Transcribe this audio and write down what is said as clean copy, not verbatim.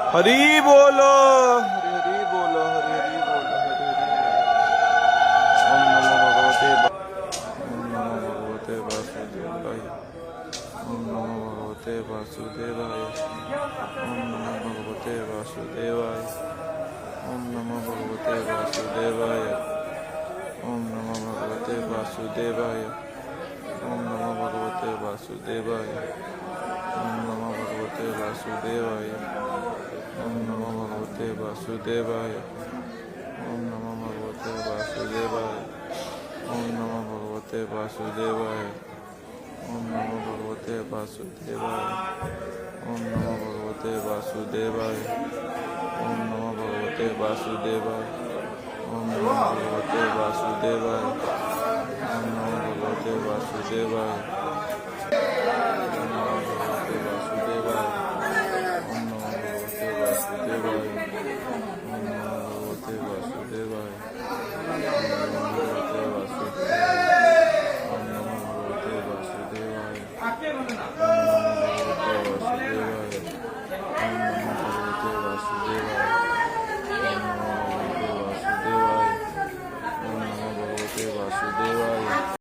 हरी बोलो, हरि हरि बोलो, हरि हरि बोलो, हरि हरि ओम नमो भगवते वासुदेवाय। ओम नमो भगवते वासुदेवाय। ओम नमो भगवते वासुदेवाय। ओम नमो भगवते वासुदेवाय। ओम नमो भगवते वासुदेवाय। ओम नमो भगवते वासुदेवाय। ओम नमो भगवते वासुदेवाय। ओम नमो भगवते वासुदेवाय। ओम नमो भगवते वासुदेवाय। ओम नमो भगवते वासुदेवाय। ओम नमो भगवते वासुदेवाय। ओम नमो भगवते वासुदेवाय।